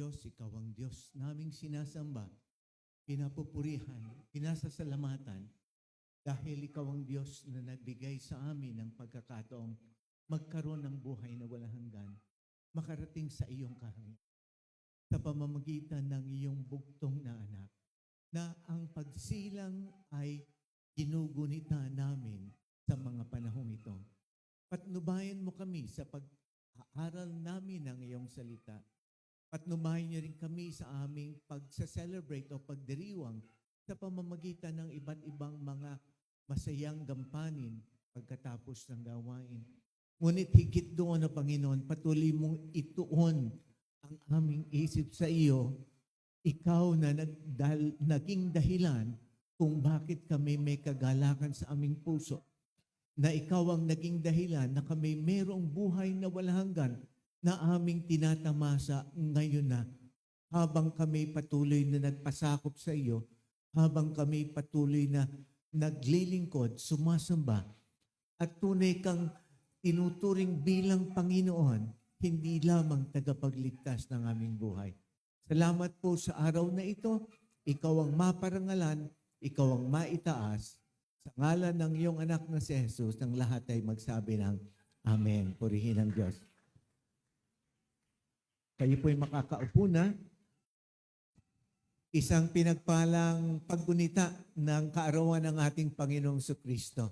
Diyos, Ikaw ang Diyos naming sinasamba, pinapupurihan, pinasasalamatan, dahil Ikaw ang Diyos na nagbigay sa amin ng pagkakataong magkaroon ng buhay na walang hanggan, makarating sa iyong kahangian sa pamamagitan ng iyong bugtong na anak, na ang pagsilang ay ginugunita namin sa mga panahong ito. Patnubayan mo kami sa pag-aaral namin ng iyong salita. Patnubayan niyo rin kami sa aming pagsa-celebrate o pagdiriwang sa pamamagitan ng iba't ibang mga masayang gampanin pagkatapos ng gawain. Ngunit higit doon, na Panginoon, patuloy mong ituon ang aming isip sa iyo, ikaw na naging dahilan kung bakit kami may kagalakan sa aming puso, na ikaw ang naging dahilan na kami mayroong buhay na walang hanggan na aming tinatamasa ngayon na habang kami patuloy na nagpasakop sa iyo, habang kami patuloy na naglilingkod, sumasamba, at tunay kang tinuturing bilang Panginoon, hindi lamang tagapagligtas ng aming buhay. Salamat po sa araw na ito. Ikaw ang maparangalan, ikaw ang maitaas. Sa ngalan ng iyong anak na si Jesus, ng lahat ay magsabi ng Amen. Purihin ang Diyos. Kayo po'y makakaupo na. Isang pinagpalang paggunita ng kaarawan ng ating Panginoong Jesucristo.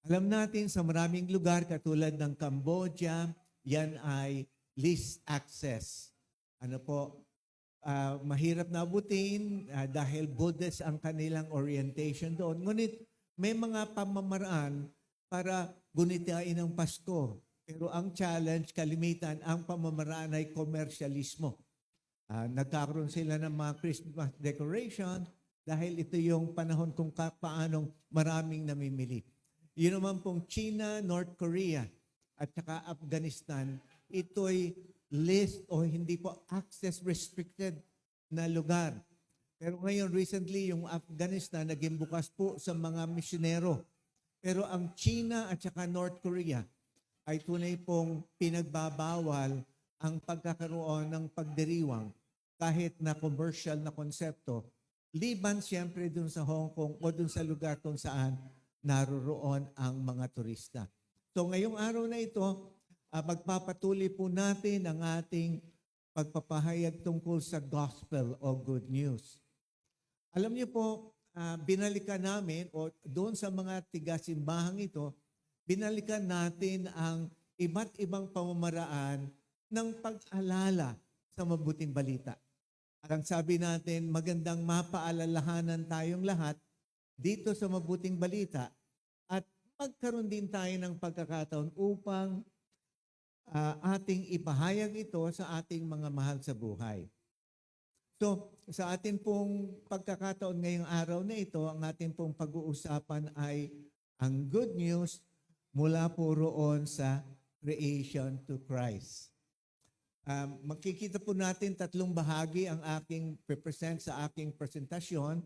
Alam natin sa maraming lugar katulad ng Cambodia, yan ay least access. Mahirap na abutin dahil Buddhist ang kanilang orientation doon. Ngunit may mga pamamaraan para gunitain ang Pasko. Pero ang challenge, kalimitan, ang pamamaraan ay komersyalismo. Nagkakaroon sila ng mga Christmas decoration dahil ito yung panahon kung paanong maraming namimili. Yun naman pong China, North Korea, at saka Afghanistan, ito'y list o hindi po access restricted na lugar. Pero ngayon, recently, yung Afghanistan naging bukas po sa mga misyonero. Pero ang China at saka North Korea ay tunay pong pinagbabawal ang pagkakaroon ng pagdiriwang kahit na commercial na konsepto. Liban siyempre dun sa Hong Kong o dun sa lugar kung saan naroroon ang mga turista. So ngayong araw na ito, magpapatuloy po natin ang ating pagpapahayag tungkol sa gospel o good news. Alam niyo po, binalikan namin o doon sa mga tiga-simbahang ito, binalikan natin ang iba't ibang pamamaraan ng pag-alala sa mabuting balita. At ang sabi natin, magandang mapaalalahanan tayong lahat dito sa mabuting balita at magkaroon din tayo ng pagkakataon upang ating ipahayag ito sa ating mga mahal sa buhay. So, sa ating pong pagkakataon ngayong araw na ito, ang ating pong pag-uusapan ay ang good news mula po roon sa creation to Christ. Makikita po natin tatlong bahagi ang aking present sa aking presentasyon.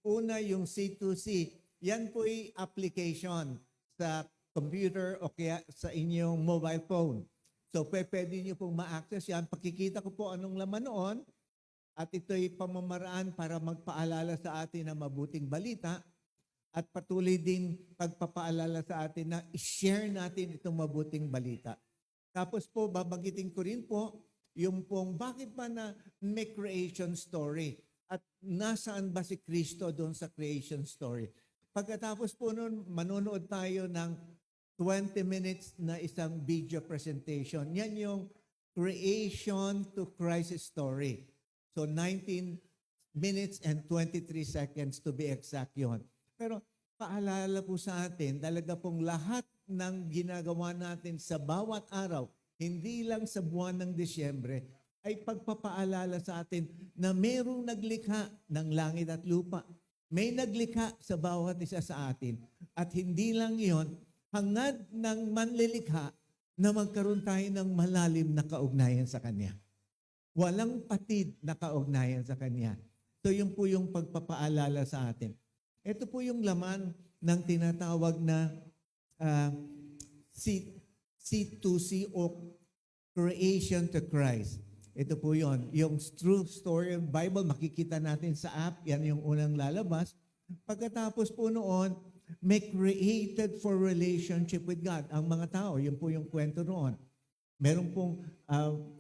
Una, yung C2C. Yan po ay application sa computer o kaya sa inyong mobile phone. So, pwede nyo pong ma-access yan. Pakikita ko po anong laman noon at ito'y pamamaraan para magpaalala sa atin ng mabuting balita at patuloy din pagpapaalala sa atin na i-share natin itong mabuting balita. Tapos po, babagitin ko rin po yung pong bakit ba na may creation story at nasaan ba si Kristo doon sa creation story. Pagkatapos po nun, manonood tayo ng 20 minutes na isang video presentation. Yan yung creation to Christ story. So 19 minutes and 23 seconds to be exact yun. Pero paalala po sa atin, talaga pong lahat ng ginagawa natin sa bawat araw, hindi lang sa buwan ng Disyembre, ay pagpapaalala sa atin na mayroong naglikha ng langit at lupa. May naglikha sa bawat isa sa atin. At hindi lang yon, hangad ng manlilikha na magkaroon tayo ng malalim na kaugnayan sa Kanya. Walang patid na kaugnayan sa Kanya. So yun po yung pagpapaalala sa atin. Ito po yung laman ng tinatawag na C2C o Creation to Christ. Ito po yon. Yung True Story of Bible, makikita natin sa app. Yan yung unang lalabas. Pagkatapos po noon, may created for relationship with God. Ang mga tao, yun po yung kwento noon. Meron pong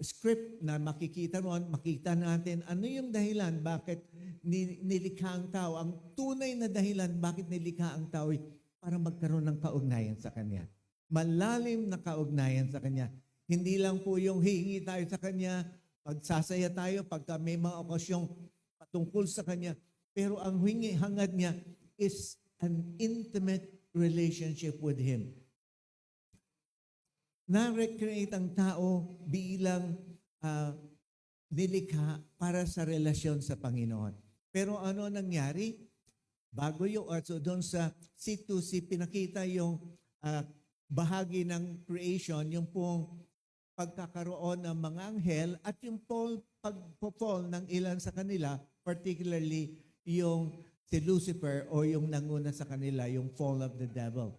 script na makikita noon, makita natin ano yung dahilan, bakit nilikha ang tao. Ang tunay na dahilan, bakit nilikha ang tao, para magkaroon ng kaugnayan sa Kanya. Malalim na kaugnayan sa Kanya. Hindi lang po yung hihingi tayo sa Kanya, pagsasaya tayo pagka may mga okasyong patungkol sa Kanya. Pero ang hangad niya is an intimate relationship with Him. Na-recreate ang tao bilang nilikha para sa relasyon sa Panginoon. Pero ano nangyari? Bago yung, so doon sa C2C, pinakita yung bahagi ng creation, yung pong pagkakaroon ng mga anghel at yung pag-fall ng ilan sa kanila, particularly yung si Lucifer o yung nanguna sa kanila, yung fall of the devil.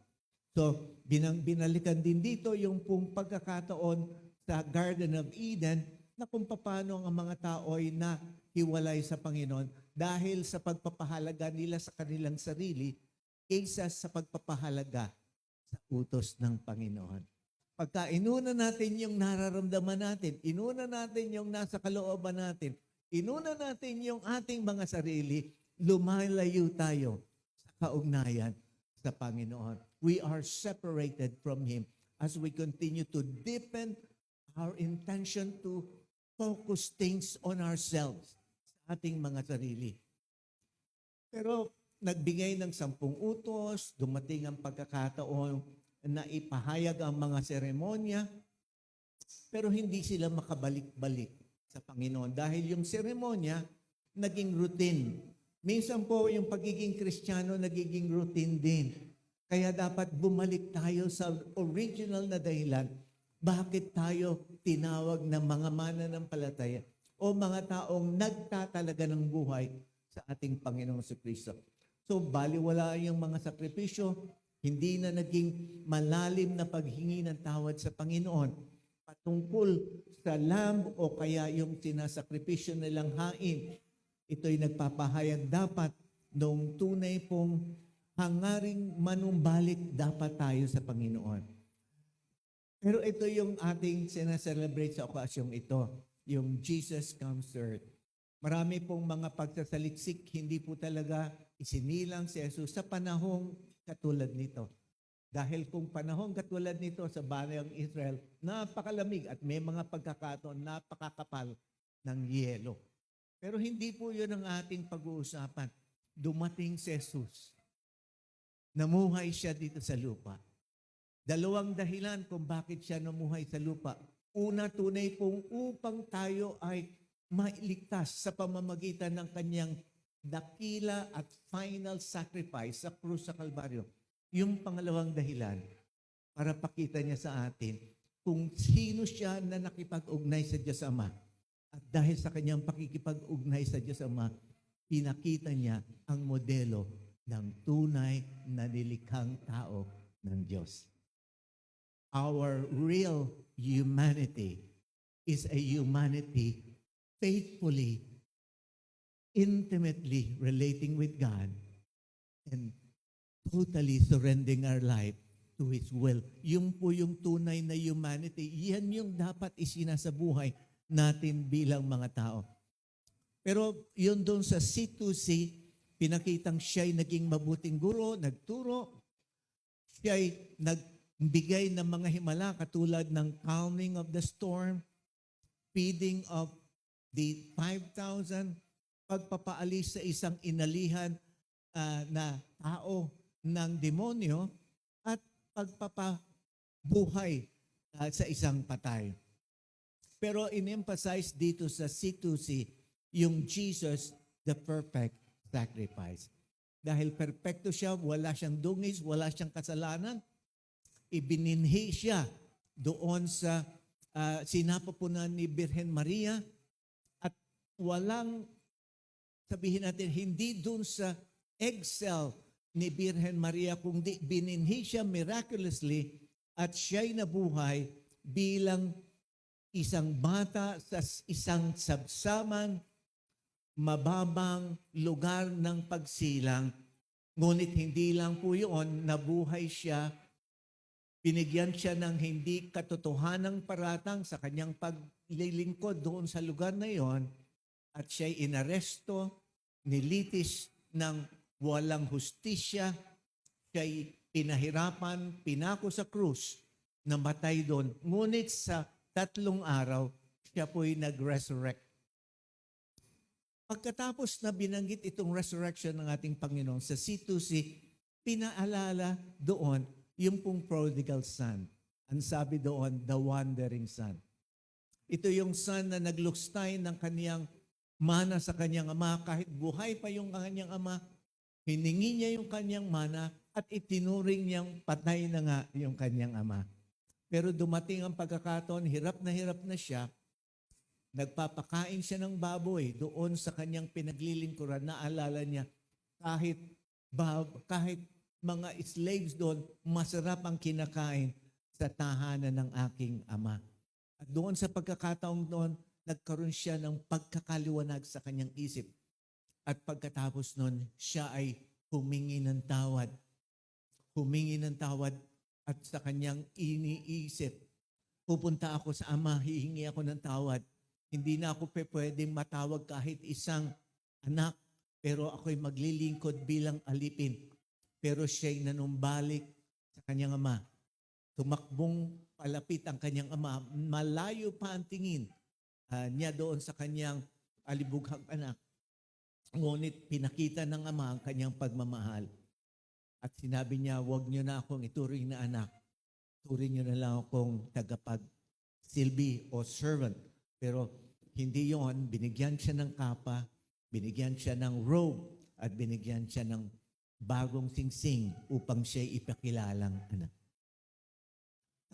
So, binalikan din dito yung pong pagkakataon sa Garden of Eden na kung paano ang mga tao ay nahiwalay sa Panginoon dahil sa pagpapahalaga nila sa kanilang sarili kaysa sa pagpapahalaga sa utos ng Panginoon. Pagka inuna natin yung nararamdaman natin, inuna natin yung nasa kalooban natin, inuna natin yung ating mga sarili, lumalayo tayo sa kaugnayan sa Panginoon. We are separated from Him as we continue to deepen our intention to focus things on ourselves sa ating mga sarili. Pero nagbigay ng 10 utos, dumating ang pagkakataon na ipahayag ang mga seremonya, pero hindi sila makabalik-balik sa Panginoon dahil yung seremonya naging routine. Minsan po yung pagiging Kristiyano nagiging routine din. Kaya dapat bumalik tayo sa original na dahilan bakit tayo tinawag na mga mananampalataya o mga taong nagtatalaga ng buhay sa ating Panginoong Kristo. So baliwala yung mga sakripisyo, hindi na naging malalim na paghingi ng tawad sa Panginoon patungkol sa lamb o kaya yung sinasakripisyo nilang hain. Ito'y nagpapahayag dapat nung tunay pong hangaring manumbalik dapat tayo sa Panginoon. Pero ito yung ating sinaselebrate sa okasyong ito, yung Jesus Comes to Earth. Marami pong mga pagsasaliksik, hindi po talaga isinilang si Jesus sa panahong katulad nito. Dahil kung panahong katulad nito sa bayang Israel, napakalamig at may mga pagkakataon napakakapal ng yelo. Pero hindi po yun ang ating pag-uusapan. Dumating si Jesus. Namuhay siya dito sa lupa. 2 dahilan kung bakit siya namuhay sa lupa. Una, tunay pong upang tayo ay mailigtas sa pamamagitan ng kanyang dakila at final sacrifice sa krus sa Kalbaryo. Yung pangalawang dahilan, para pakita niya sa atin kung sino siya na nakipag-ugnay sa Diyos Ama. At dahil sa kanyang pakikipag-ugnay sa Diyos Ama, pinakita niya ang modelo ng tunay na nilikhang tao ng Diyos. Our real humanity is a humanity faithfully, intimately relating with God and totally surrendering our life to His will. Yung po yung tunay na humanity, yan yung dapat isinasabuhay natin bilang mga tao. Pero yun doon sa C2C, pinakitang siya'y naging mabuting guro, nagturo, siya'y nagbigay ng mga himala katulad ng calming of the storm, feeding of the 5,000, pagpapaalis sa isang inalihan na tao ng demonyo, at pagpapabuhay sa isang patay. Pero in-emphasize dito sa C2C, yung Jesus, the perfect sacrifice. Dahil perfecto siya, wala siyang dungis, wala siyang kasalanan, ibininhi siya doon sa sinapupunan ni Birhen Maria at walang, sabihin natin, hindi doon sa egg cell ni Birhen Maria, kundi bininhi siya miraculously at siya'y nabuhay bilang isang bata sa isang sabsamang, mababang lugar ng pagsilang. Ngunit hindi lang po yun, nabuhay siya, binigyan siya ng hindi katotohanang paratang sa kanyang paglilingkod doon sa lugar na yon, at siya'y inaresto, nilitis ng walang hustisya, siya'y pinahirapan, pinako sa krus, namatay doon. Ngunit sa 3 araw, siya po'y nag-resurrect. Pagkatapos na binanggit itong resurrection ng ating Panginoon sa C2C, pinaalala doon yung pong prodigal son. Ang sabi doon, the wandering son. Ito yung son na nagluksay ng kaniyang mana sa kanyang ama. Kahit buhay pa yung kanyang ama, hiningi niya yung kanyang mana at itinuring niyang patay na nga yung kanyang ama. Pero dumating ang pagkakataon, hirap na siya, nagpapakain siya ng baboy doon sa kanyang pinaglilingkuran. Naalala niya, kahit mga slaves doon, masarap ang kinakain sa tahanan ng aking ama. At doon sa pagkakataong doon, nagkaroon siya ng pagkakaliwanag sa kanyang isip. At pagkatapos noon, siya ay humingi ng tawad. Humingi ng tawad at sa kanyang iniisip, pupunta ako sa ama, hihingi ako ng tawad. Hindi na ako pwedeng matawag kahit isang anak, pero ako'y maglilingkod bilang alipin. Pero siya'y nanumbalik sa kanyang ama. Tumakbong palapit ang kanyang ama. Malayo pa ang tingin niya doon sa kanyang alibughang anak. Ngunit pinakita ng ama ang kanyang pagmamahal. At sinabi niya, huwag niyo na akong ituring na anak. Turing niyo na lang akong tagapagsilbi o servant. Pero hindi yon, binigyan siya ng kapa, binigyan siya ng robe, at binigyan siya ng bagong singsing upang siya'y ipakilalang anak.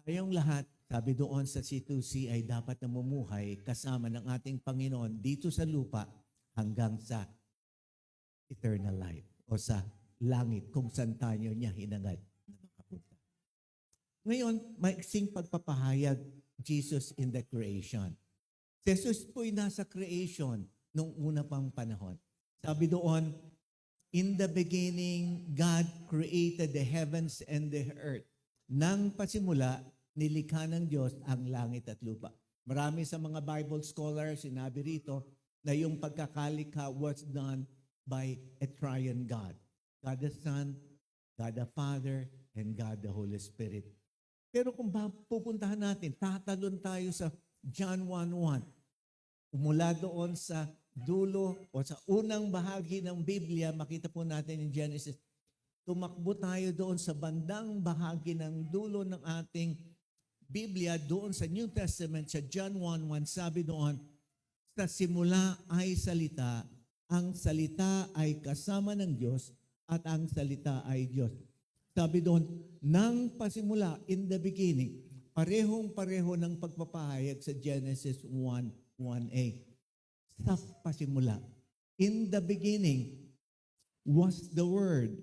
Tayong lahat, sabi doon sa C2C, ay dapat namumuhay kasama ng ating Panginoon dito sa lupa hanggang sa eternal life o sa langit kung saan tayo niya hinangad na makapunta. Ngayon, maiksing pagpapahayag, Jesus in the creation. Jesus po'y nasa creation nung una pang panahon. Sabi doon, in the beginning, God created the heavens and the earth. Nang pasimula, nilikha ng Diyos ang langit at lupa. Marami sa mga Bible scholars sinabi rito na yung pagkakalikha was done by a triune God. God the Son, God the Father, and God the Holy Spirit. Pero kung pupuntahan natin, tatalon tayo sa John 1:1. Mula doon sa dulo o sa unang bahagi ng Biblia, makita po natin in Genesis, tumakbo tayo doon sa bandang bahagi ng dulo ng ating Biblia, doon sa New Testament, sa John 1:1, sabi doon, sa simula ay salita, ang salita ay kasama ng Diyos, at ang salita ay Diyos. Sabi doon, nang pasimula, in the beginning, parehong-pareho ng pagpapahayag sa Genesis 1:1a. Sa pasimula, in the beginning was the Word,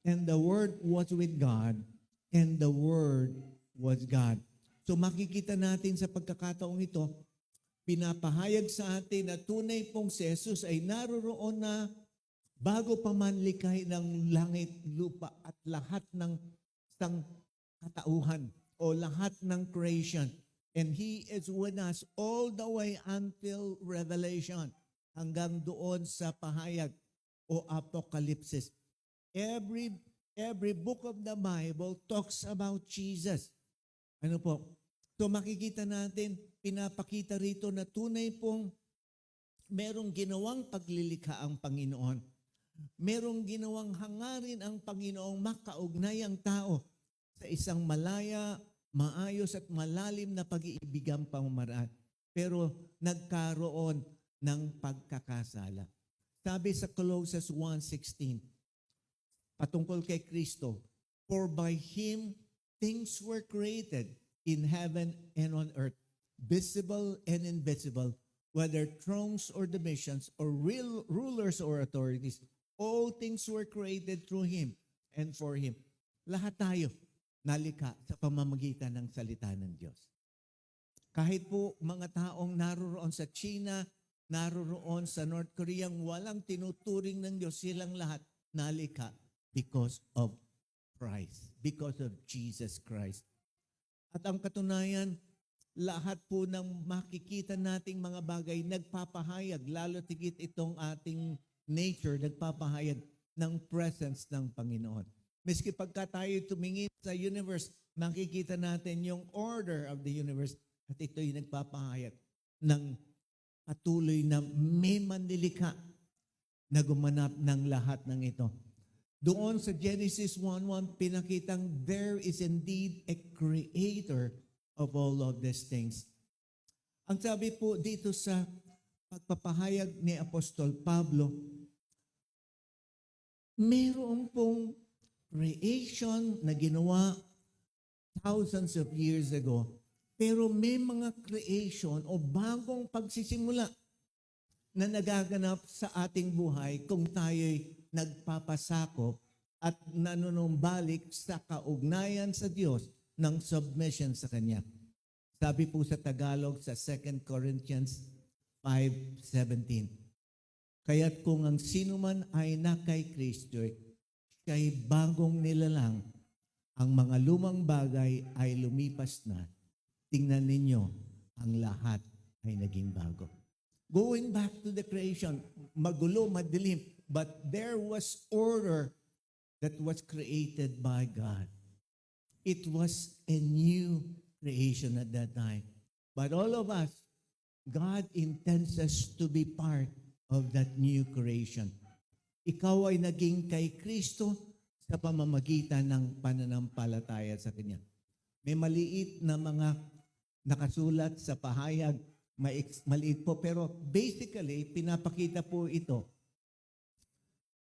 and the Word was with God, and the Word was God. So makikita natin sa pagkakataong ito, pinapahayag sa atin na tunay pong si Jesus ay naroroon na bago pa man likhay ng langit, lupa at lahat ng katauhan o lahat ng creation. And He is with us all the way until Revelation, hanggang doon sa pahayag o Apocalypse. Every book of the Bible talks about Jesus. Ano po? So makikita natin, pinapakita rito na tunay pong merong ginawang paglilikha ang Panginoon. Merong ginawang hangarin ang Panginoong makaugnay ang tao sa isang malaya, maayos at malalim na pag-iibigang pamamaraan. Pero nagkaroon ng pagkakasala. Sabi sa Colossians 1:16, patungkol kay Kristo, for by Him things were created in heaven and on earth, visible and invisible, whether thrones or dominions or real rulers or authorities. All things were created through Him and for Him. Lahat tayo nalikha sa pamamagitan ng salita ng Diyos. Kahit po mga taong naroroon sa China, naroroon sa North Korea, walang tinuturing ng Diyos, silang lahat nalikha because of Christ, because of Jesus Christ. At ang katunayan, lahat po ng makikita nating mga bagay nagpapahayag, lalo tigit itong ating nature, nagpapahayag ng presence ng Panginoon. Miski pagka tayo tumingin sa universe, makikita natin yung order of the universe at ito'y nagpapahayag ng patuloy na may manlilikha na gumanap ng lahat ng ito. Doon sa Genesis 1:1, pinakitang there is indeed a creator of all of these things. Ang sabi po dito sa pagpapahayag ni Apostol Pablo, mayroon pong creation na ginawa thousands of years ago, pero may mga creation o bagong pagsisimula na nagaganap sa ating buhay kung tayo'y nagpapasakop at nanunumbalik sa kaugnayan sa Diyos ng submission sa Kanya. Sabi po sa Tagalog sa 2 Corinthians 5:17, kaya't kung ang sino man ay na kay Kristo, siya'y bagong nilalang, ang mga lumang bagay ay lumipas na. Tingnan ninyo, ang lahat ay naging bago. Going back to the creation, magulo, madilim, but there was order that was created by God. It was a new creation at that time. But all of us, God intends us to be part of that new creation. Ikaw ay naging kay Kristo sa pamamagitan ng pananampalataya sa Kanya. May maliit na mga nakasulat sa pahayag, maliit po, pero basically, pinapakita po ito.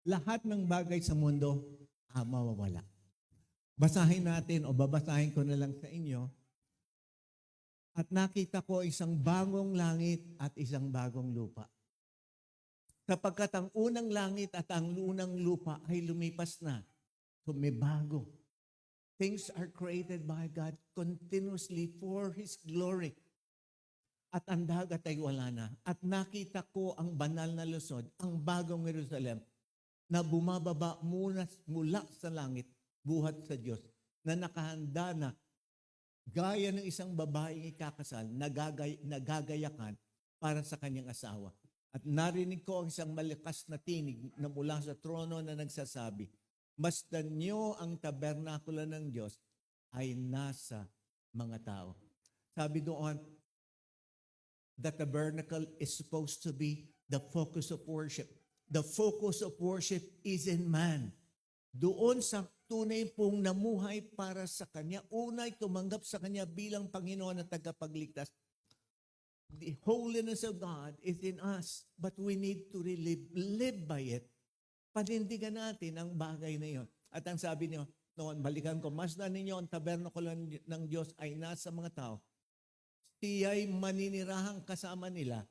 Lahat ng bagay sa mundo, mawawala. Basahin natin o babasahin ko na lang sa inyo. At nakita ko isang bagong langit at isang bagong lupa. Sapagkat ang unang langit at ang unang lupa ay lumipas na. So may bago. Things are created by God continuously for His glory. At ang dagat ay wala na. At nakita ko ang banal na lungsod, ang bagong Jerusalem, na bumababa mula sa langit, buhat sa Diyos, na nakahanda na, gaya ng isang babaeng ikakasal, nagagayakan para sa kanyang asawa. At narinig ko ang isang malakas na tinig na mula sa trono na nagsasabi, masdan niyo ang tabernakulo ng Diyos ay nasa mga tao. Sabi doon, the tabernacle is supposed to be the focus of worship. The focus of worship is in man. Doon sa tunay pong namuhay para sa Kanya, unay tumanggap sa Kanya bilang Panginoon at tagapagligtas. The holiness of God is in us, but we need to really live by it. Panindigan natin ang bagay na iyon. At ang sabi niyo, noon, balikan ko, masdan ninyo ang tabernakulo ng Diyos ay nasa mga tao. Siya'y maninirahang kasama nila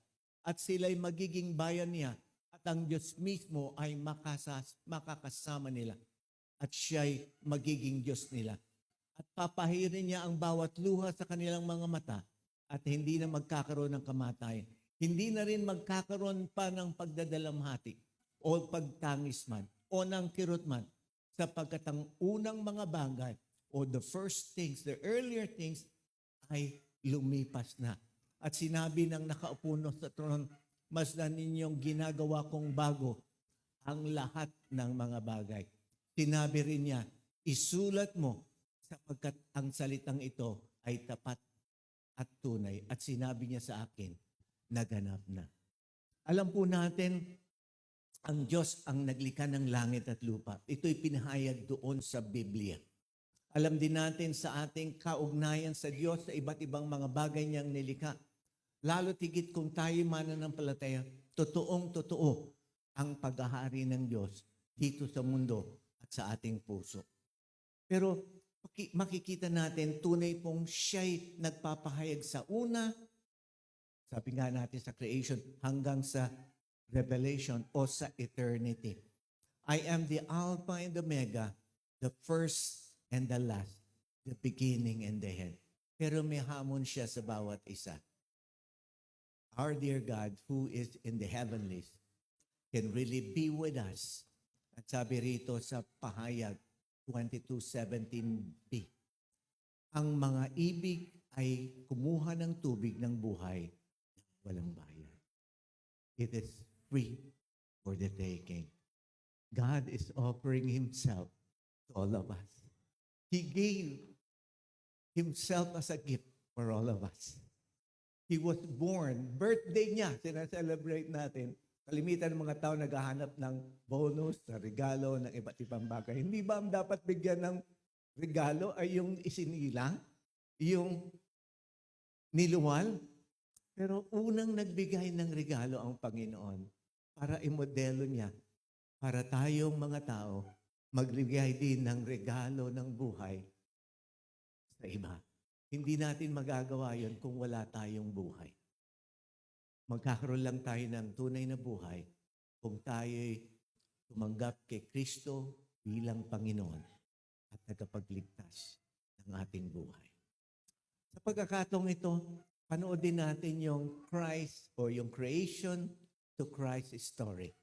at sila'y magiging bayan niya at ang Diyos mismo ay makakasama nila at siya'y magiging Diyos nila. At papahirin niya ang bawat luha sa kanilang mga mata at hindi na magkakaroon ng kamatayan. Hindi na rin magkakaroon pa ng pagdadalamhati o pagtangis man o ng kirot man sapagkat ang unang mga bagay o the first things, the earlier things ay lumipas na. At sinabi ng nakaupo sa trono, masdan ninyong ginagawa kong bago ang lahat ng mga bagay. Sinabi rin niya, isulat mo sapagkat ang salitang ito ay tapat at tunay. At sinabi niya sa akin, naganap na. Alam po natin, ang Diyos ang naglikha ng langit at lupa. Ito'y pinahayag doon sa Biblia. Alam din natin sa ating kaugnayan sa Diyos sa iba't ibang mga bagay niyang nilikha. Lalo tigit kung tayo mananampalataya, totoong-totoo ang paghahari ng Diyos dito sa mundo at sa ating puso. Pero makikita natin, tunay pong siya'y nagpapahayag sa una, sabi nga natin sa creation, hanggang sa revelation o sa eternity. I am the Alpha and Omega, the first and the last, the beginning and the end. pero may hamon siya sa bawat isa. Our dear God who is in the heavenlies can really be with us. At sabi rito sa Pahayag 22:17b, ang mga ibig ay kumuha ng tubig ng buhay walang bayad. It is free for the taking. God is offering Himself to all of us. He gave Himself as a gift for all of us. He was born, birthday niya, sinaselebrate natin. Kalimitan ng mga tao naghahanap ng bonus, na regalo, ng iba't ibang bagay. Hindi ba ang dapat bigyan ng regalo ay yung isinilang, yung niluwal? Pero unang nagbigay ng regalo ang Panginoon para imodelo niya, para tayong mga tao magbigay din ng regalo ng buhay sa iba. Hindi natin magagawa yon kung wala tayong buhay. Magkakaroon lang tayo ng tunay na buhay kung tayo'y tumanggap kay Kristo bilang Panginoon at tagapagligtas ng ating buhay. Sa pagkakataong ito, panoodin natin yung Christ o yung creation to Christ story.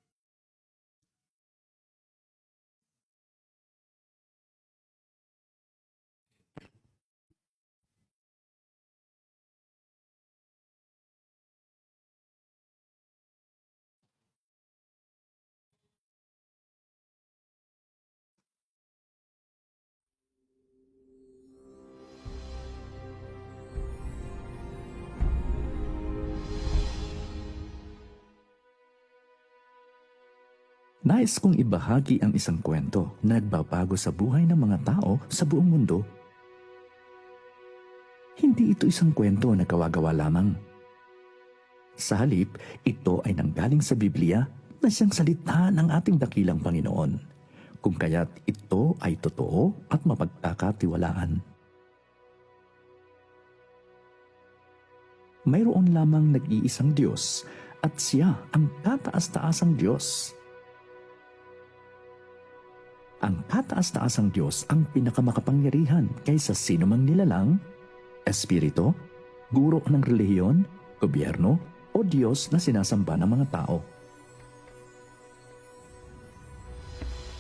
Nais kong ibahagi ang isang kwento na nagbabago sa buhay ng mga tao sa buong mundo. Hindi ito isang kwento na gawa-gawa lamang. Sa halip, ito ay nanggaling sa Biblia na siyang salita ng ating dakilang Panginoon, kung kaya't ito ay totoo at mapagkakatiwalaan. Mayroon lamang nag-iisang Diyos at siya ang kataas-taasang Diyos. Ang kataas-taasang Diyos ang pinakamakapangyarihan kaysa sinumang nilalang, espiritu, guro ng relihiyon, gobyerno, o Diyos na sinasamba ng mga tao.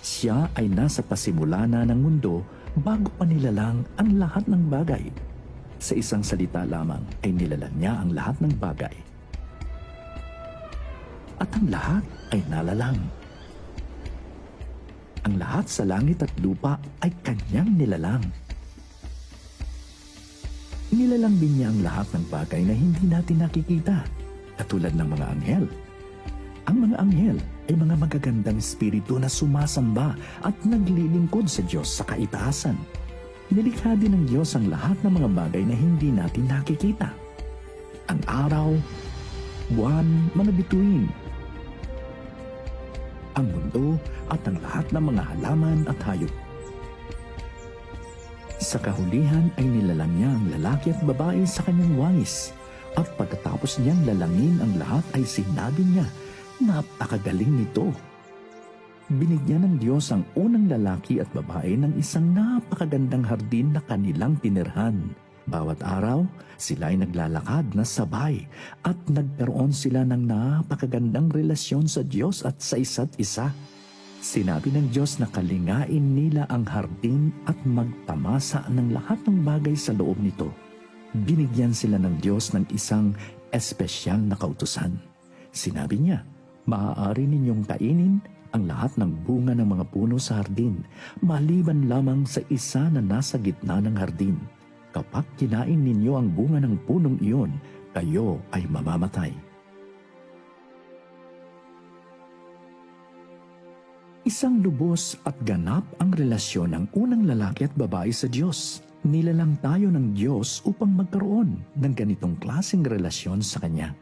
Siya ay nasa pasimula na ng mundo bago pa nilalang ang lahat ng bagay. Sa isang salita lamang ay nilalang niya ang lahat ng bagay. At ang lahat ay nalalang. Ang lahat sa langit at lupa ay kanyang nilalang. Nilalang din niya ang lahat ng bagay na hindi natin nakikita, katulad ng mga anghel. Ang mga anghel ay mga magagandang espiritu na sumasamba at naglilingkod sa Diyos sa kaitaasan. Nilikha din ng Diyos ang lahat ng mga bagay na hindi natin nakikita. Ang araw, buwan, mga bituin, ang mundo at ang lahat ng mga halaman at hayop. Sa kahulihan ay nilalang niya ang lalaki at babae sa kanyang wangis, at pagkatapos niyang lalangin ang lahat ay sinabi niya, napakagaling nito. Binigyan ng Diyos ang unang lalaki at babae ng isang napakagandang hardin na kanilang tinirhan. Bawat araw, sila ay naglalakad na sabay at nagkaroon sila ng napakagandang relasyon sa Diyos at sa isa't isa. Sinabi ng Diyos na kalingain nila ang hardin at magtamasa ng lahat ng bagay sa loob nito. Binigyan sila ng Diyos ng isang espesyal na kautusan. Sinabi niya, maaari ninyong kainin ang lahat ng bunga ng mga puno sa hardin, maliban lamang sa isa na nasa gitna ng hardin. Kapag kinain ninyo ang bunga ng punong iyon, kayo ay mamamatay. Isang lubos at ganap ang relasyon ng unang lalaki at babae sa Diyos. Nilalang tayo ng Diyos upang magkaroon ng ganitong klaseng relasyon sa Kanya.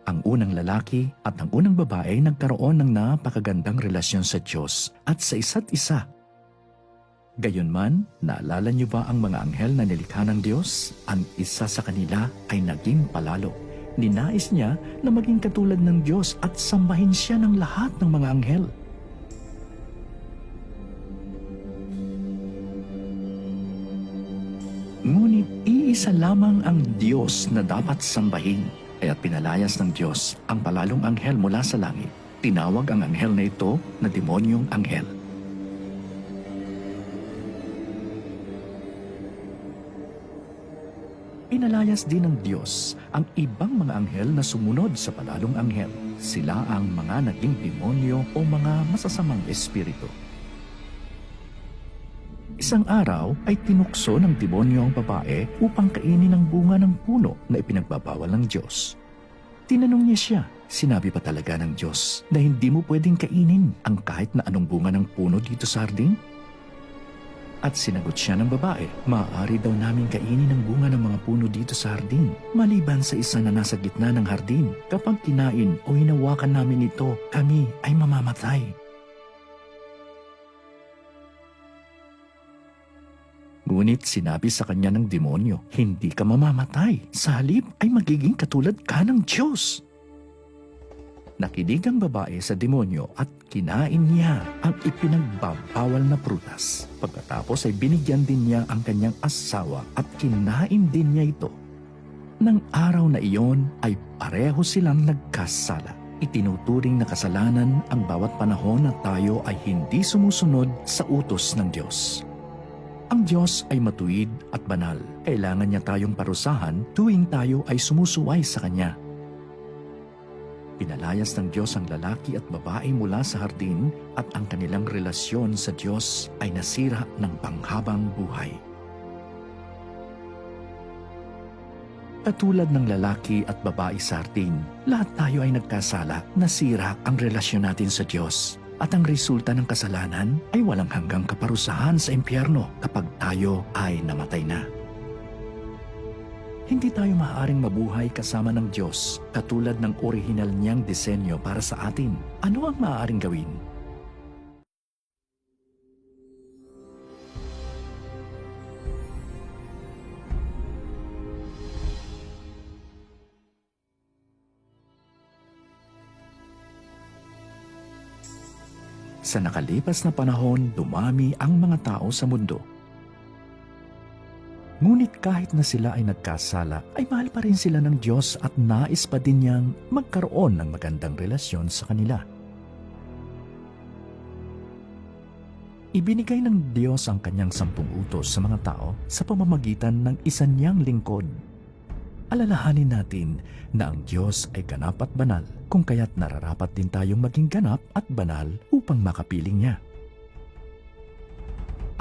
Ang unang lalaki at ang unang babae nagkaroon ng napakagandang relasyon sa Diyos at sa isa't isa. Gayunman, naalala niyo ba ang mga anghel na nilikha ng Diyos? Ang isa sa kanila ay naging palalo. Ninais niya na maging katulad ng Diyos at sambahin siya ng lahat ng mga anghel. Ngunit iisa lamang ang Diyos na dapat sambahin. Kaya't pinalayas ng Diyos ang palalong anghel mula sa langit. Tinawag ang anghel na ito na demonyong anghel. Pinalayas din ng Diyos ang ibang mga anghel na sumunod sa palalong anghel. Sila ang mga naging demonyo o mga masasamang espiritu. Isang araw ay tinukso ng demonyo ang babae upang kainin ang bunga ng puno na ipinagbabawal ng Diyos. Tinanong niya siya, sinabi pa talaga ng Diyos na hindi mo pwedeng kainin ang kahit na anong bunga ng puno dito sa hardin? At sinagot siya ng babae, maaari daw namin kainin ang bunga ng mga puno dito sa hardin, maliban sa isa na nasa gitna ng hardin. Kapag kinain o hinawakan namin ito, kami ay mamamatay. Ngunit sinabi sa kanya ng demonyo, hindi ka mamamatay. Sa halip ay magiging katulad ka ng Diyos. Nakinig ang babae sa demonyo at kinain niya ang ipinagbabawal na prutas. Pagkatapos ay binigyan din niya ang kanyang asawa at kinain din niya ito. Nang araw na iyon ay pareho silang nagkasala. Itinuturing na kasalanan ang bawat panahon na tayo ay hindi sumusunod sa utos ng Diyos. Ang Diyos ay matuwid at banal. Kailangan niya tayong parusahan tuwing tayo ay sumusuway sa Kanya. Pinalayas ng Diyos ang lalaki at babae mula sa hardin at ang kanilang relasyon sa Diyos ay nasira ng panghabang buhay. Katulad ng lalaki at babae sa hardin, lahat tayo ay nagkasala, nasira ang relasyon natin sa Diyos. At ang resulta ng kasalanan ay walang hanggang kaparusahan sa impyerno kapag tayo ay namatay na. Hindi tayo maaaring mabuhay kasama ng Diyos katulad ng orihinal niyang disenyo para sa atin. Ano ang maaaring gawin? Sa nakalipas na panahon, dumami ang mga tao sa mundo. Ngunit kahit na sila ay nagkasala, ay mahal pa rin sila ng Diyos at nais pa din niyang magkaroon ng magandang relasyon sa kanila. Ibinigay ng Diyos ang kanyang 10 utos sa mga tao sa pamamagitan ng isa niyang lingkod. Alalahanin natin na ang Diyos ay ganap at banal, kung kaya't nararapat din tayong maging ganap at banal upang makapiling niya.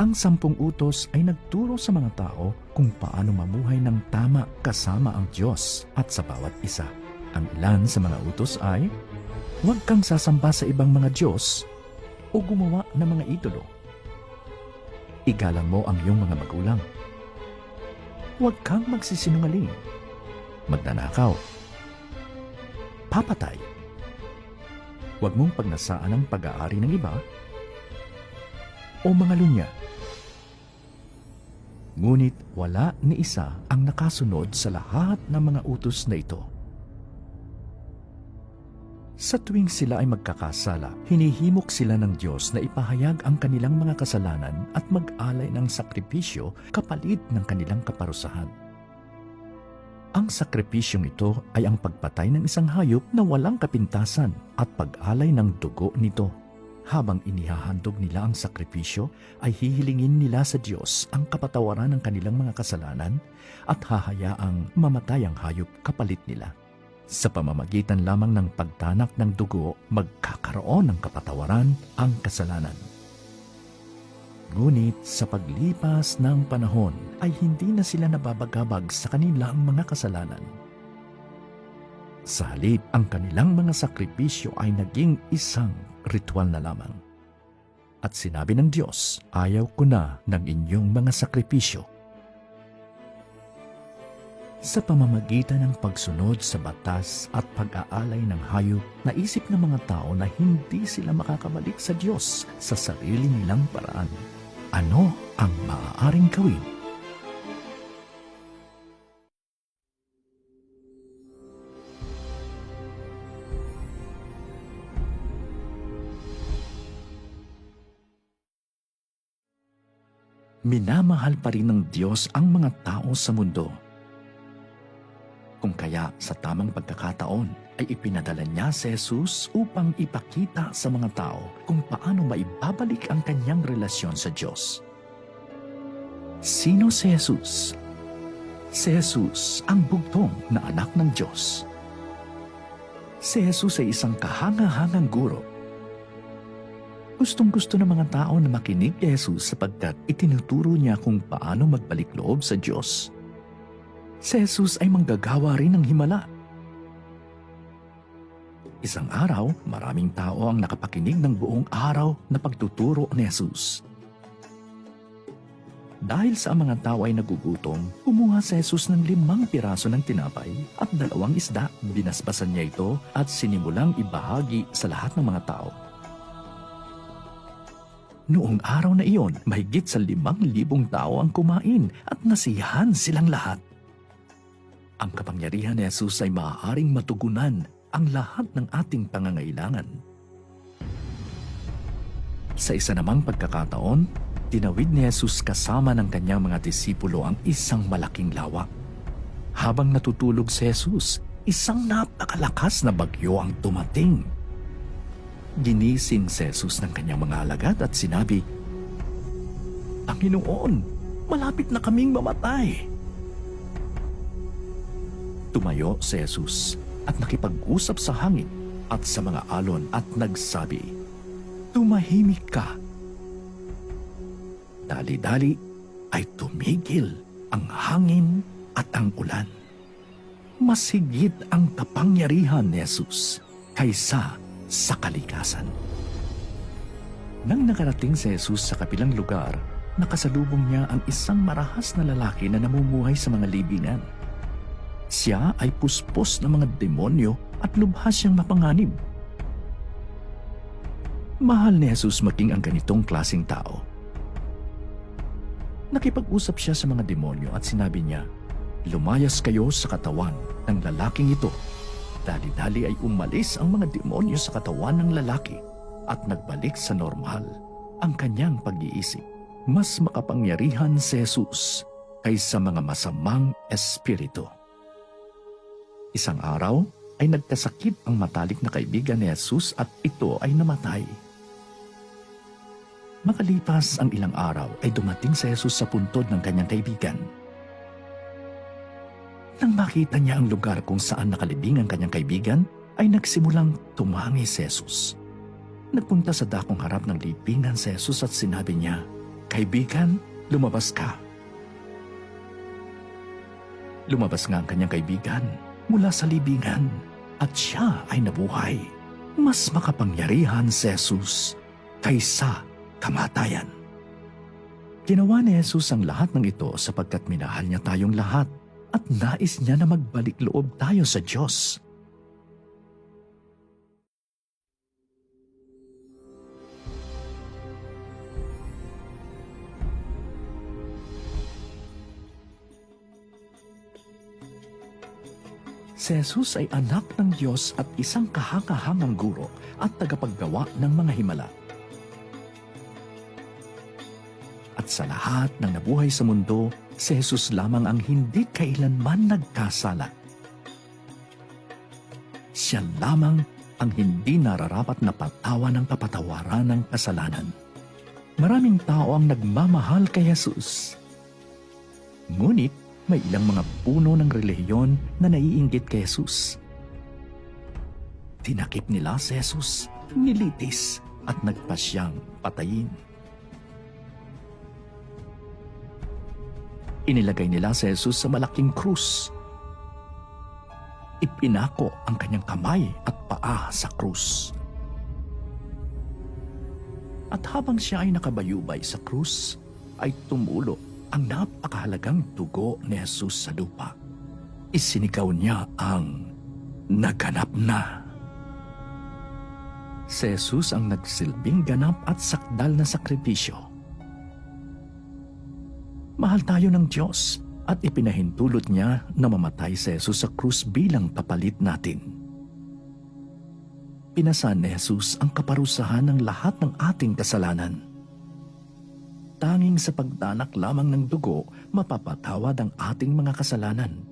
Ang 10 utos ay nagturo sa mga tao kung paano mamuhay ng tama kasama ang Diyos at sa bawat isa. Ang ilan sa mga utos ay, huwag kang sasamba sa ibang mga Diyos o gumawa ng mga idolo. Igalang mo ang iyong mga magulang. Huwag kang magsisinungaling. Magnanakaw. Papatay. Huwag mong pagnasaan ang pag-aari ng iba o mga lunya. Ngunit wala ni isa ang nakasunod sa lahat ng mga utos na ito. Sa tuwing sila ay magkakasala, hinihimok sila ng Diyos na ipahayag ang kanilang mga kasalanan at mag-alay ng sakripisyo kapalit ng kanilang kaparusahan. Ang sakripisyong ito ay ang pagpatay ng isang hayop na walang kapintasan at pag-alay ng dugo nito. Habang inihahandog nila ang sakripisyo, ay hihilingin nila sa Diyos ang kapatawaran ng kanilang mga kasalanan at hahayaang mamatay ang hayop kapalit nila. Sa pamamagitan lamang ng pagtanak ng dugo, magkakaroon ng kapatawaran ang kasalanan. Ngunit sa paglipas ng panahon ay hindi na sila nababagabag sa kanilang mga kasalanan. Sa halip, ang kanilang mga sakripisyo ay naging isang ritual na lamang. At sinabi ng Diyos, ayaw ko na ng inyong mga sakripisyo. Sa pamamagitan ng pagsunod sa batas at pag-aalay ng hayop, naisip ng mga tao na hindi sila makakabalik sa Diyos sa sarili nilang paraan. ano ang maaaring gawin. Minamahal pa rin ng Diyos ang mga tao sa mundo. Kung kaya sa tamang pagkakataon ay ipinadala niya si Jesus upang ipakita sa mga tao kung paano maibabalik ang kanyang relasyon sa Diyos. Sino si Jesus? Si Jesus ang bugtong na anak ng Diyos. Si Jesus ay isang kahanga-hangang guro. Gustong-gusto ng mga tao na makinig kay Jesus sapagkat itinuturo niya kung paano magbalik loob sa Diyos. Si Jesus ay manggagawa rin ng himala. Isang araw, maraming tao ang nakapakinig ng buong araw na pagtuturo ni Jesus. Dahil sa mga tao ay nagugutom, kumuha si Jesus ng 5 piraso ng tinapay at 2 isda. Binasbasan niya ito at sinimulang ibahagi sa lahat ng mga tao. Noong araw na iyon, mahigit sa 5,000 tao ang kumain at nasiyahan silang lahat. Ang kapangyarihan ni Jesus ay maaaring matugunan ang lahat ng ating pangangailangan. Sa isa namang pagkakataon, tinawid ni Jesus kasama ng kanyang mga disipulo ang isang malaking lawa. Habang natutulog si Jesus, isang napakalakas na bagyo ang dumating. Ginising si Jesus ng kanyang mga alagad at sinabi, "Panginoon, malapit na kaming mamatay." Tumayo si Jesus at nakipag-usap sa hangin at sa mga alon at nagsabi, "Tumahimik ka." Dali-dali ay tumigil ang hangin at ang ulan. Mas higit ang kapangyarihan ni Jesus kaysa sa kalikasan. Nang nakarating si Jesus sa kabilang lugar, nakasalubong niya ang isang marahas na lalaki na namumuhay sa mga libingan. Siya ay puspos ng mga demonyo at lubhas siyang mapanganib. Mahal ni Jesus maging ang ganitong klaseng tao. Nakipag-usap siya sa mga demonyo at sinabi niya, "Lumayas kayo sa katawan ng lalaking ito." Dali-dali ay umalis ang mga demonyo sa katawan ng lalaki at nagbalik sa normal ang kanyang pag-iisip. Mas makapangyarihan si Jesus kaysa mga masamang espiritu. Isang araw ay nagkasakit ang matalik na kaibigan ni Jesus at ito ay namatay. Makalipas ang ilang araw ay dumating si Jesus sa puntod ng kanyang kaibigan. Nang makita niya ang lugar kung saan nakalibing ang kanyang kaibigan, ay nagsimulang tumangi si Jesus. Nagpunta sa dakong harap ng libingan si Jesus at sinabi niya, "Kaibigan, lumabas ka." Lumabas nga ang kanyang kaibigan mula sa libingan at siya ay nabuhay. Mas makapangyarihan si Jesus kaysa kamatayan. Ginawa ni Jesus ang lahat ng ito sapagkat minahal niya tayong lahat at nais niya na magbalik loob tayo sa Diyos. Si Jesus ay anak ng Diyos at isang kahanga-hangang guro at tagapaggawa ng mga himala. At sa lahat ng nabuhay sa mundo, si Jesus lamang ang hindi kailanman nagkasala. Siya lamang ang hindi nararapat na patawan ng kapatawaran ng kasalanan. Maraming tao ang nagmamahal kay Jesus. Ngunit may ilang mga puno ng relihiyon na naiinggit kay Jesus. Tinakip nila si Jesus, nilitis at nagpasyang patayin. Inilagay nila si Jesus sa malaking krus. Ipinako ang kanyang kamay at paa sa krus. At habang siya ay nakabayubay sa krus, ay tumulo ang napakahalagang dugo ni Jesus sa lupa. Isinigaw niya ang naganap na. Si Jesus ang nagsilbing ganap at sakdal na sakripisyo. Mahal tayo ng Diyos at ipinahintulot niya na mamatay si Jesus sa krus bilang kapalit natin. Pinasan ni Jesus ang kaparusahan ng lahat ng ating kasalanan. Tanging sa pagdanak lamang ng dugo, mapapatawad ang ating mga kasalanan.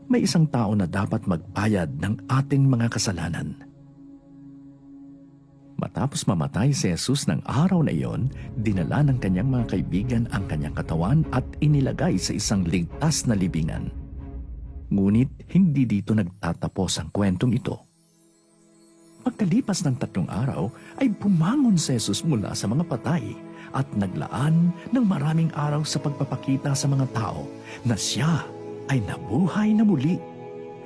May isang tao na dapat magbayad ng ating mga kasalanan. Matapos mamatay si Jesus ng araw na iyon, dinala ng kanyang mga kaibigan ang kanyang katawan at inilagay sa isang ligtas na libingan. Ngunit hindi dito nagtatapos ang kwentong ito. Pagkalipas ng 3 araw ay bumangon si Jesus mula sa mga patay at naglaan ng maraming araw sa pagpapakita sa mga tao na siya ay nabuhay na muli.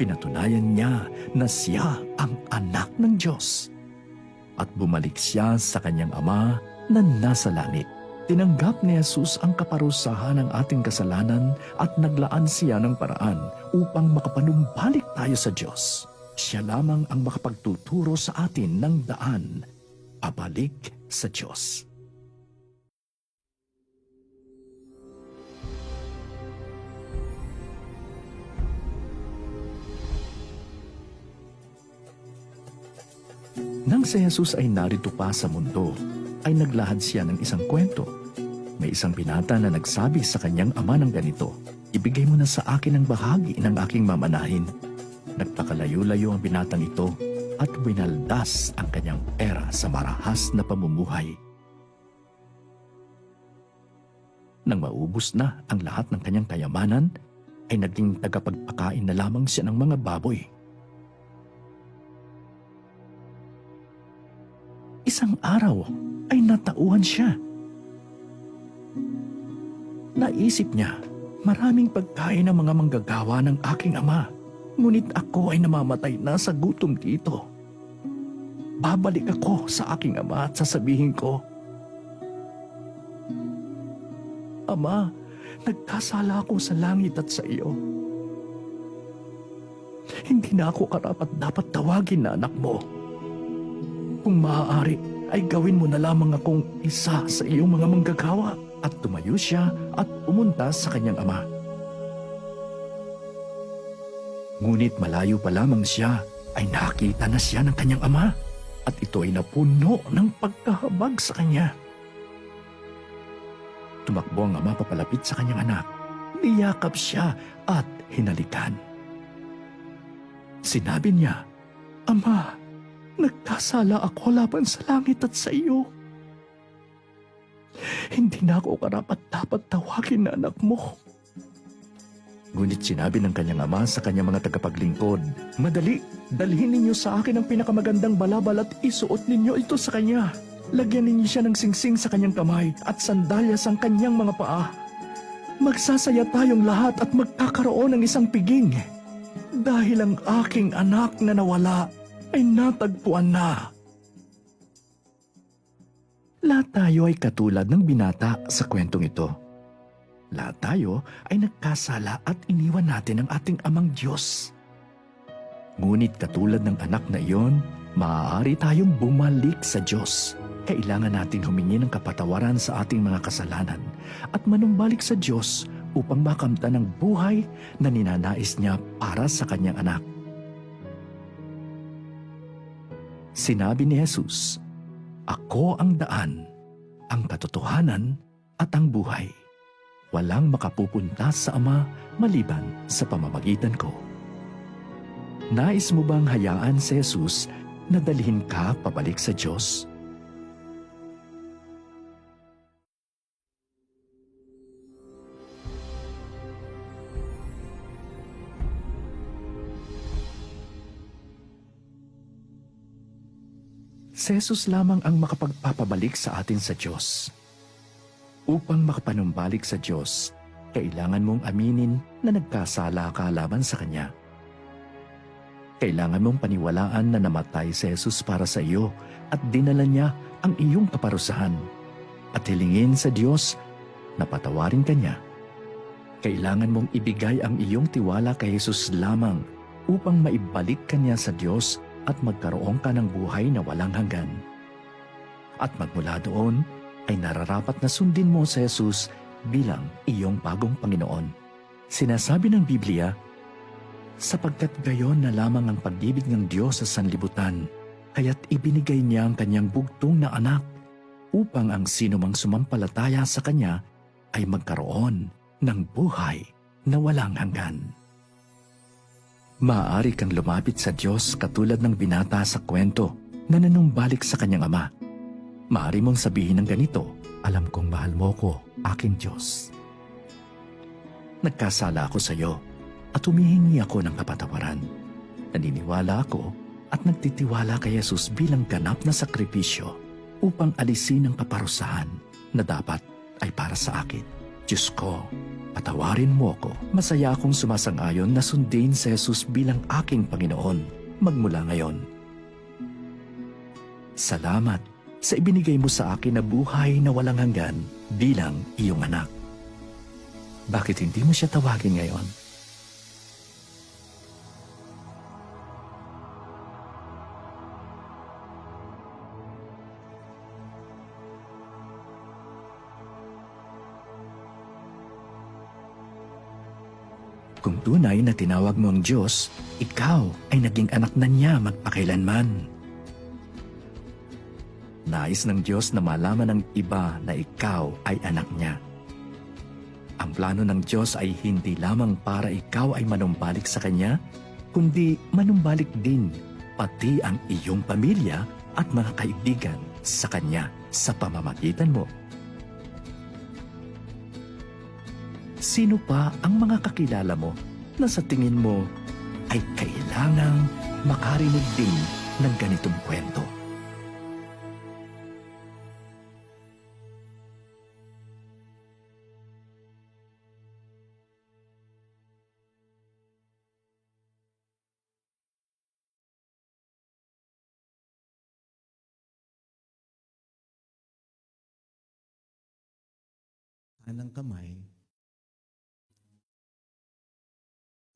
Pinatunayan niya na siya ang anak ng Diyos. At bumalik siya sa kanyang Ama na nasa langit. Tinanggap ni Jesus ang kaparusahan ng ating kasalanan at naglaan siya ng paraan upang makapanumbalik tayo sa Diyos. Siya lamang ang makapagtuturo sa atin ng daan, pabalik sa Diyos. Nang si Jesus ay narito pa sa mundo, ay naglahad siya ng isang kwento. May isang binata na nagsabi sa kanyang ama ng ganito, "Ibigay mo na sa akin ang bahagi ng aking mamanahin." Nagpakalayo-layo ang binatang ito at winaldas ang kanyang pera sa marahas na pamumuhay. Nang maubos na ang lahat ng kanyang kayamanan, ay naging tagapagpakain na lamang siya ng mga baboy. Isang araw ay natauhan siya. Naisip niya, maraming pagkain ng mga manggagawa ng aking ama, ngunit ako ay namamatay na sa gutom dito. Babalik ako sa aking ama at sasabihin ko, "Ama, nagkasala ako sa langit at sa iyo. Hindi na ako karapat-dapat tawagin na anak mo. Kung maaari, ay gawin mo na lamang akong isa sa iyong mga manggagawa." At tumayo siya at pumunta sa kanyang ama. Ngunit malayo pa lamang siya, ay nakita na siya ng kanyang ama, at ito ay napuno ng pagkahabag sa kanya. Tumakbo ang ama papalapit sa kanyang anak. Niyakap siya at hinalikan. Sinabi niya, "Ama, nagkasala ako laban sa langit at sa iyo. Hindi na ako karapat-dapat tawagin na anak mo." Ngunit sinabi ng kanyang ama sa kanyang mga tagapaglingkod, "Madali, dalhin ninyo sa akin ang pinakamagandang balabal at isuot ninyo ito sa kanya. Lagyan ninyo siya ng singsing sa kanyang kamay at sandalyas ang kanyang mga paa. Magsasaya tayong lahat at magkakaroon ng isang piging. Dahil ang aking anak na nawala ay natagpuan na." Lahat tayo ay katulad ng binata sa kwentong ito. Lahat tayo ay nagkasala at iniwan natin ang ating amang Diyos. Ngunit katulad ng anak na iyon, maaari tayong bumalik sa Diyos. Kailangan natin humingi ng kapatawaran sa ating mga kasalanan at manumbalik sa Diyos upang makamtan ng buhay na ninanais niya para sa kanyang anak. Sinabi ni Jesus, "Ako ang daan, ang katotohanan at ang buhay. Walang makapupunta sa Ama maliban sa pamamagitan ko." Nais mo bang hayaan si Jesus na dalhin ka pabalik sa Diyos? Si Jesus lamang ang makapagpapabalik sa atin sa Diyos. Upang makapanumbalik sa Diyos, kailangan mong aminin na nagkasala ka laban sa Kanya. Kailangan mong paniwalaan na namatay si Jesus para sa iyo at dinala niya ang iyong kaparusahan. At hilingin sa Diyos na patawarin ka niya. Kailangan mong ibigay ang iyong tiwala kay Jesus lamang upang maibalik ka niya sa Diyos at magkaroon ka ng buhay na walang hanggan. At magmula doon, ay nararapat na sundin mo sa Jesus bilang iyong bagong Panginoon. Sinasabi ng Biblia, sapagkat gayon na lamang ang pag-ibig ng Diyos sa sanlibutan, kaya't ibinigay niya ang kanyang bugtong na anak upang ang sinumang sumampalataya sa kanya ay magkaroon ng buhay na walang hanggan. Maaari kang lumapit sa Diyos katulad ng binata sa kwento na nanumbalik sa kanyang ama. Maaari mong sabihin ng ganito, alam kong mahal mo ko, aking Diyos. Nagkasala ako sa iyo at humihingi ako ng kapatawaran. Naniniwala ako at nagtitiwala kay Jesus bilang ganap na sakripisyo upang alisin ang kaparusahan na dapat ay para sa akin. Diyos ko, patawarin mo ko. Masaya akong sumasang-ayon na sundin si Jesus bilang aking Panginoon magmula ngayon. Salamat sa ibinigay mo sa akin na buhay na walang hanggan bilang iyong anak. Bakit hindi mo siya tawagin ngayon? Kung tunay na tinawag mo ang Diyos, ikaw ay naging anak na niya magpakailanman. Nais ng Diyos na malaman ng iba na ikaw ay anak niya. Ang plano ng Diyos ay hindi lamang para ikaw ay manumbalik sa Kanya, kundi manumbalik din pati ang iyong pamilya at mga kaibigan sa Kanya sa pamamagitan mo. Sino pa ang mga kakilala mo na sa tingin mo ay kailangang makarinig din ng ganitong kwento? Kanang kamay,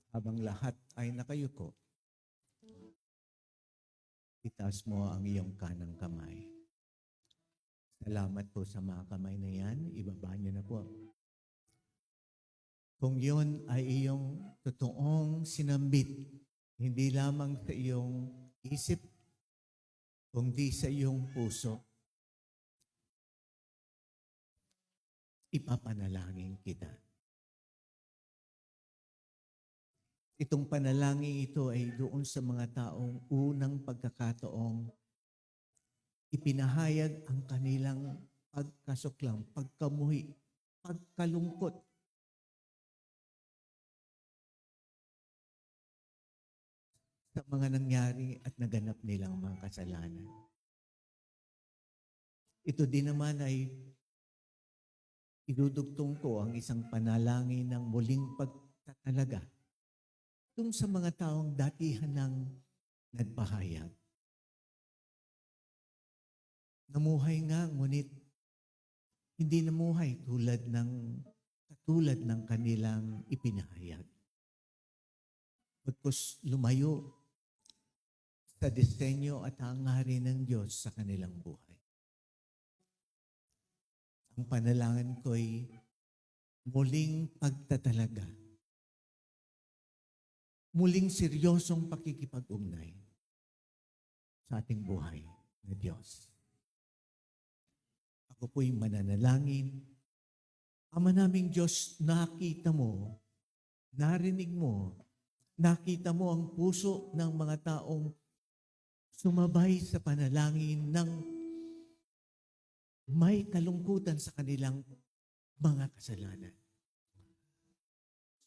habang lahat ay nakayuko, itaas mo ang iyong kanang kamay. Salamat po sa mga kamay na yan. Ibaba niyo na po. Kung yun ay iyong totoong sinambit, hindi lamang sa iyong isip, kundi sa iyong puso, ipapanalangin kita. Itong panalangin ito ay doon sa mga taong unang pagkakataong ipinahayag ang kanilang pagkasuklam, pagkamuhi, pagkalungkot. Sa mga nangyari at naganap nilang mga kasalanan. Ito din naman ay idudugtong ko ang isang panalangin ng muling pagtatalaga kung sa mga taong datihan ng nagpahayag. Namuhay nga, ngunit hindi namuhay katulad ng kanilang ipinahayag. Pagkus lumayo sa disenyo at hangarin ng Diyos sa kanilang buhay. Ang panalangin ko'y muling pagtatalaga. Muling seryosong pakikipag-ugnay sa ating buhay na Diyos. Ako po'y mananalangin. Ama naming Diyos, nakita mo, narinig mo, nakita mo ang puso ng mga taong sumabay sa panalangin ng may kalungkutan sa kanilang mga kasalanan.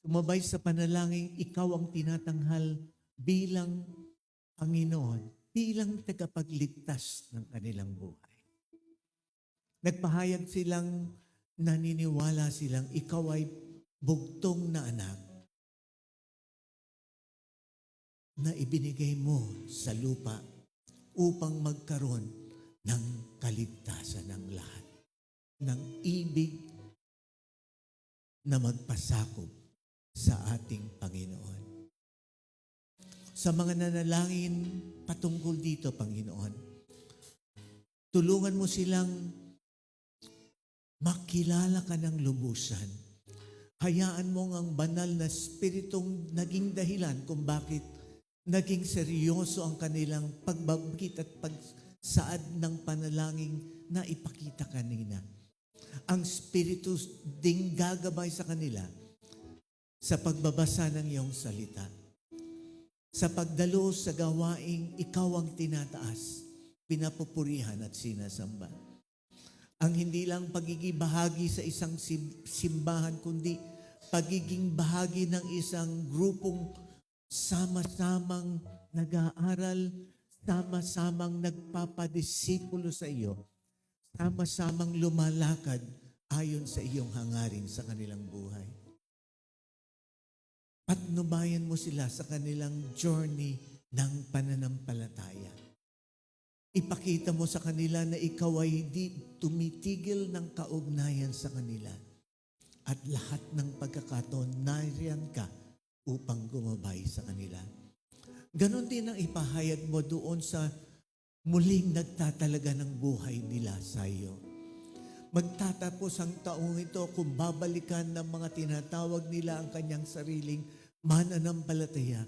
Sumabay sa panalangin, ikaw ang tinatanghal bilang Panginoon, bilang tagapagligtas ng kanilang buhay. Nagpahayag silang naniniwala silang ikaw ay bugtong na anak na ibinigay mo sa lupa upang magkaroon ng kaligtasan ng lahat, ng ibig na magpasakop sa ating Panginoon. Sa mga nanalangin patungkol dito, Panginoon, tulungan mo silang makilala ka ng lubusan. Hayaan mo ang banal na spiritong naging dahilan kung bakit naging seryoso ang kanilang pagbabagit at pagsaad ng panalangin na ipakita kanina. Ang Spiritu ding gagabay sa kanila sa pagbabasa ng iyong salita. Sa pagdalo sa gawaing ikaw ang tinataas, pinapupurihan at sinasamba. Ang hindi lang pagiging bahagi sa isang simbahan, kundi pagiging bahagi ng isang grupong sama-samang nag-aaral, sama-samang nagpapadisipulo sa iyo, sama-samang lumalakad ayon sa iyong hangarin sa kanilang buhay. Patnubayan mo sila sa kanilang journey ng pananampalataya. Ipakita mo sa kanila na ikaw ay di tumitigil ng kaugnayan sa kanila. At lahat ng pagkakataon, nariyan ka upang gumabay sa kanila. Ganon din ang ipahayag mo doon sa muling nagtatalaga ng buhay nila sa iyo. Magtatapos ang taong ito kung babalikan ng mga tinatawag nila ang kanyang sariling mananampalataya,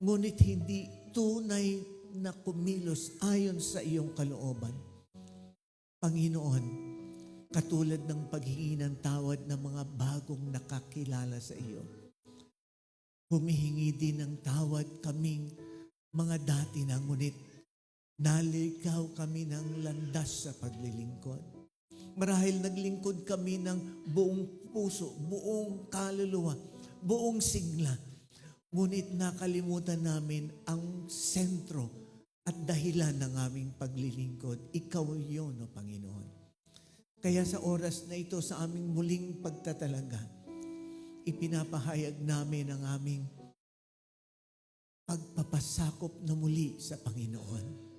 ngunit hindi tunay na kumilos ayon sa iyong kalooban. Panginoon, katulad ng paghingi ng tawad ng mga bagong nakakilala sa iyo, humihingi din ng tawad kaming mga dati na ngunit naligaw kami ng landas sa paglilingkod. Marahil naglingkod kami ng buong puso, buong kaluluwa, buong sigla. Ngunit nakalimutan namin ang sentro at dahilan ng aming paglilingkod. Ikaw yun, O Panginoon. Kaya sa oras na ito, sa aming muling pagtatalaga, ipinapahayag namin ang aming pagpapasakop na muli sa Panginoon.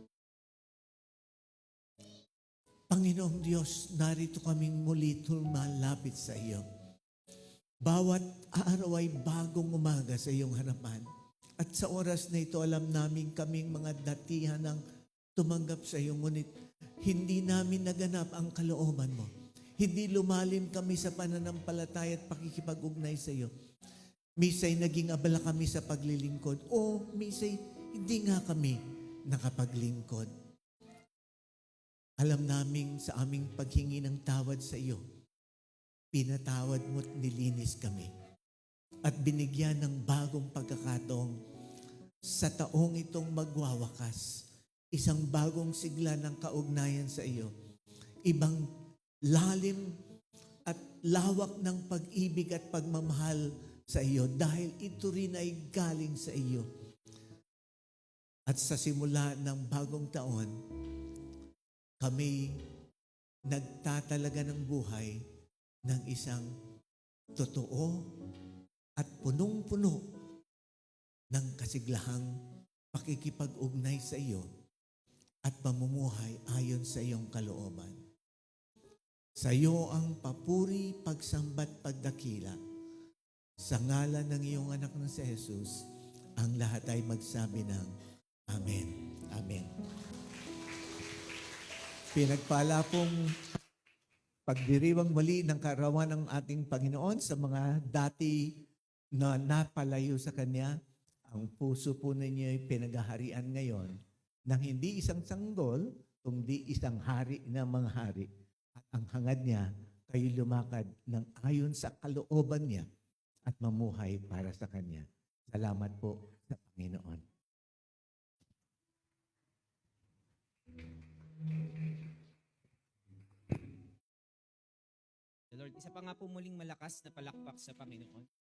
Panginoong Diyos, narito kaming muli tumalapit sa iyo. Bawat araw ay bagong umaga sa iyong harapan. At sa oras na ito, alam namin kaming mga datihan ng tumanggap sa iyo, ngunit hindi namin naganap ang kalooban mo. Hindi lumalim kami sa pananampalataya at pakikipag-ugnay sa iyo. Misay naging abala kami sa paglilingkod o misay hindi nga kami nakapaglingkod. Alam namin sa aming paghingi ng tawad sa iyo, pinatawad mo at nilinis kami at binigyan ng bagong pagkakataong sa taong itong magwawakas, isang bagong sigla ng kaugnayan sa iyo, ibang lalim at lawak ng pag-ibig at pagmamahal sa iyo dahil ito rin ay galing sa iyo. At sa simula ng bagong taon, kami nagtatalaga ng buhay ng isang totoo at punong-puno ng kasiglahang pakikipag-ugnay sa iyo at pamumuhay ayon sa iyong kalooban. Sa iyo ang papuri, pagsambat, pagdakila. Sa ngalan ng iyong anak na si Jesus, ang lahat ay magsabi ng Amen. Amen. Pinagpala pong pagdiriwang muli ng kaarawan ng ating Panginoon sa mga dati na napalayo sa Kanya. Ang puso po ninyo ay pinaghaharian ngayon ng hindi isang sanggol, kundi isang hari ng mga hari. At ang hangad niya, kayo lumakad ng ayon sa kalooban niya at mamuhay para sa Kanya. Salamat po sa Panginoon. The Lord, isa pa nga po muling malakas na palakpak sa Panginoon.